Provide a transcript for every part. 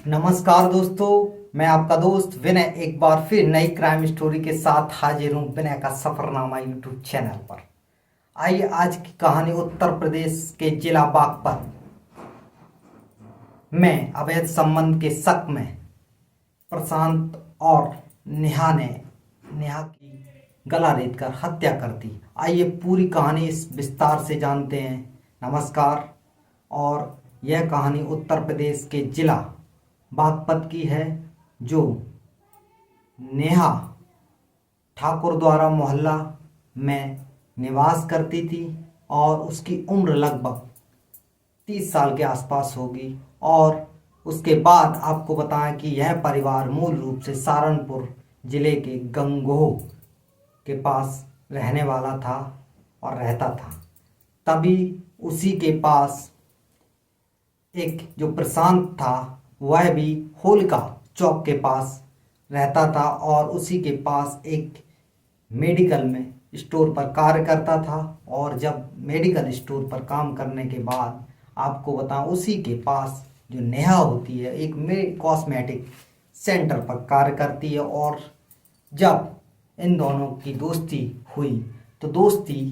नमस्कार दोस्तों। मैं आपका दोस्त विनय एक बार फिर नई क्राइम स्टोरी के साथ हाजिर हूँ विनय का सफरनामा यूट्यूब चैनल पर। आइए आज की कहानी उत्तर प्रदेश के जिला बागपत में अवैध संबंध के शक में प्रशांत और नेहा की गला रेतकर हत्या कर दी। आइए पूरी कहानी इस विस्तार से जानते हैं। नमस्कार। और यह कहानी उत्तर प्रदेश के जिला बागपत की है, जो नेहा ठाकुर द्वारा मोहल्ला में निवास करती थी और उसकी उम्र लगभग 30 साल के आसपास होगी। और उसके बाद आपको बताएं कि यह परिवार मूल रूप से सहारनपुर जिले के गंगोह के पास रहने वाला था और रहता था। तभी उसी के पास एक जो प्रशांत था वह भी होलिका चौक के पास रहता था और उसी के पास एक मेडिकल में स्टोर पर कार्य करता था। और जब मेडिकल स्टोर पर काम करने के बाद आपको बताऊं उसी के पास जो नेहा होती है एक कॉस्मेटिक सेंटर पर कार्य करती है। और जब इन दोनों की दोस्ती हुई तो दोस्ती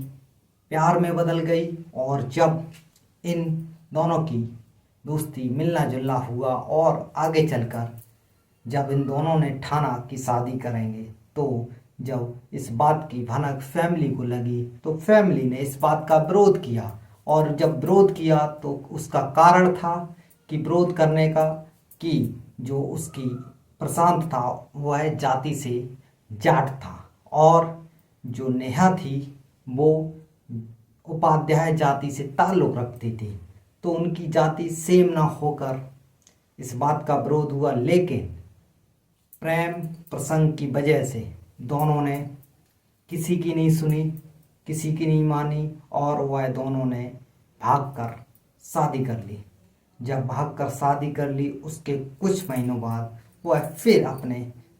प्यार में बदल गई। और जब इन दोनों की दोस्ती मिलना जुलना हुआ और आगे चलकर जब इन दोनों ने ठाना कि शादी करेंगे, तो जब इस बात की भनक फैमिली को लगी तो फैमिली ने इस बात का विरोध किया। और जब विरोध किया तो उसका कारण था कि विरोध करने का कि जो उसकी प्रशांत था वह जाति से जाट था और जो नेहा थी वो उपाध्याय जाति से ताल्लुक़ रखती थी, तो उनकी जाति सेम ना होकर इस बात का विरोध हुआ। लेकिन प्रेम प्रसंग की वजह से दोनों ने किसी की नहीं सुनी, किसी की नहीं मानी और वह दोनों ने भागकर शादी कर ली। जब भागकर शादी कर ली उसके कुछ महीनों बाद वह फिर अपने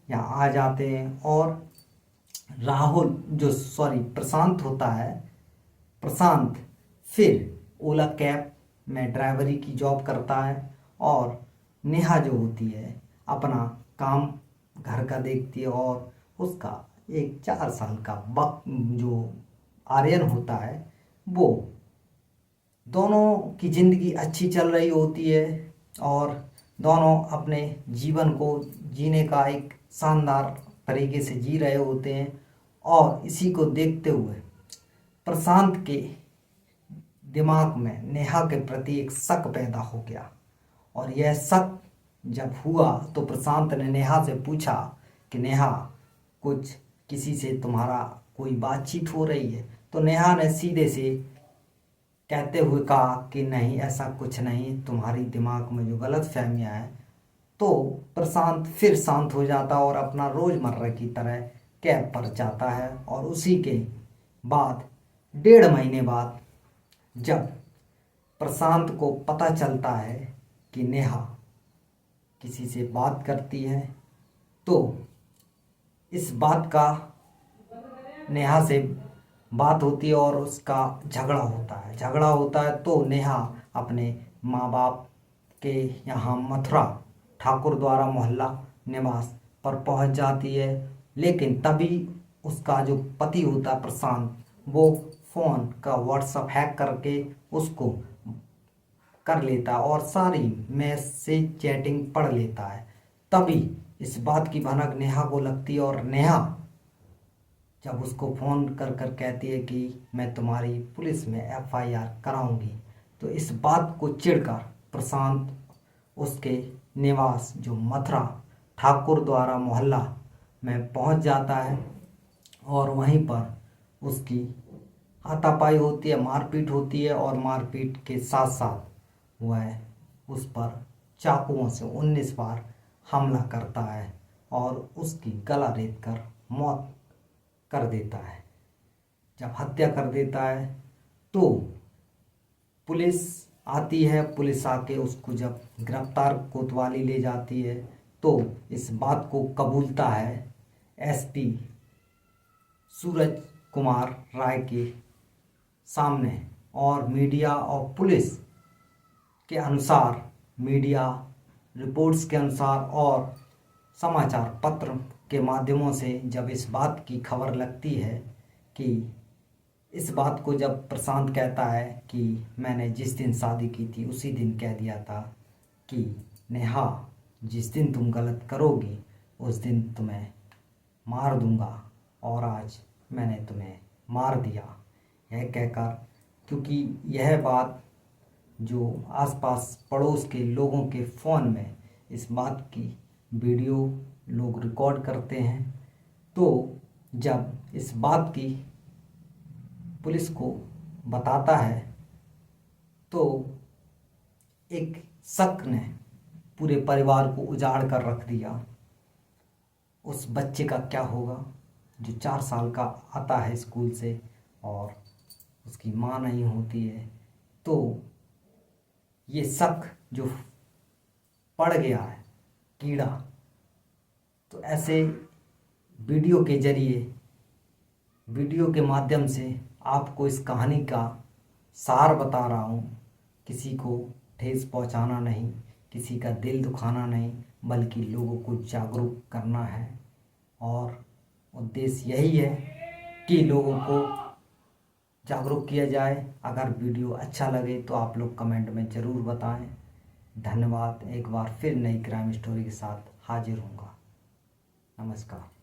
यहाँ आ जाते हैं। और राहुल जो प्रशांत होता है, प्रशांत फिर ओला कैब में ड्राइवरी की जॉब करता है और नेहा जो होती है अपना काम घर का देखती है। और उसका एक 4 साल का जो आर्यन होता है, वो दोनों की ज़िंदगी अच्छी चल रही होती है और दोनों अपने जीवन को जीने का एक शानदार तरीके से जी रहे होते हैं। और इसी को देखते हुए प्रशांत के दिमाग में नेहा के प्रति एक शक पैदा हो गया। और यह शक जब हुआ तो प्रशांत ने नेहा से पूछा कि नेहा, कुछ किसी से तुम्हारा कोई बातचीत हो रही है? तो नेहा ने सीधे से कहते हुए कहा कि नहीं, ऐसा कुछ नहीं, तुम्हारी दिमाग में जो गलत फहमियाँ हैं। तो प्रशांत फिर शांत हो जाता और अपना रोज़मर्रा की तरह कैब पर जाता है। और उसी के बाद 1.5 महीने बाद जब प्रशांत को पता चलता है कि नेहा किसी से बात करती है, तो इस बात का नेहा से बात होती है और उसका झगड़ा होता है। तो नेहा अपने माँ बाप के यहाँ मथुरा ठाकुर द्वारा मोहल्ला निवास पर पहुँच जाती है। लेकिन तभी उसका जो पति होता है प्रशांत, वो फ़ोन का व्हाट्सएप हैक करके उसको कर लेता है और सारी मैसेज चैटिंग पढ़ लेता है। तभी इस बात की भनक नेहा को लगती है और नेहा जब उसको फ़ोन कर कर कहती है कि मैं तुम्हारी पुलिस में FIR कराऊंगी, तो इस बात को चिढ़कर प्रशांत उसके निवास जो मथुरा ठाकुर द्वारा मोहल्ला में पहुंच जाता है। और वहीं पर उसकी हाथापाई होती है, मारपीट होती है और मारपीट के साथ साथ वह उस पर चाकुओं से 19 बार हमला करता है और उसकी गला रेत कर मौत कर देता है। जब हत्या कर देता है तो पुलिस आती है। पुलिस आके उसको जब गिरफ्तार कोतवाली ले जाती है तो इस बात को कबूलता है SP सूरज कुमार राय के सामने। और मीडिया और पुलिस के अनुसार मीडिया रिपोर्ट्स के अनुसार और समाचार पत्र के माध्यमों से जब इस बात की खबर लगती है कि इस बात को जब प्रशांत कहता है कि मैंने जिस दिन शादी की थी उसी दिन कह दिया था कि नेहा, जिस दिन तुम गलत करोगी उस दिन तुम्हें मार दूंगा, और आज मैंने तुम्हें मार दिया। यह कहकर, क्योंकि यह बात जो आसपास पड़ोस के लोगों के फ़ोन में इस बात की वीडियो लोग रिकॉर्ड करते हैं, तो जब इस बात की पुलिस को बताता है तो एक शक ने पूरे परिवार को उजाड़ कर रख दिया। उस बच्चे का क्या होगा जो 4 साल का आता है स्कूल से और उसकी माँ नहीं होती है। तो ये शक जो पड़ गया है कीड़ा, तो ऐसे वीडियो के जरिए, वीडियो के माध्यम से आपको इस कहानी का सार बता रहा हूँ। किसी को ठेस पहुँचाना नहीं, किसी का दिल दुखाना नहीं, बल्कि लोगों को जागरूक करना है। और उद्देश्य यही है कि लोगों को जागरूक किया जाए। अगर वीडियो अच्छा लगे तो आप लोग कमेंट में ज़रूर बताएं। धन्यवाद। एक बार फिर नई क्राइम स्टोरी के साथ हाजिर होऊंगा। नमस्कार।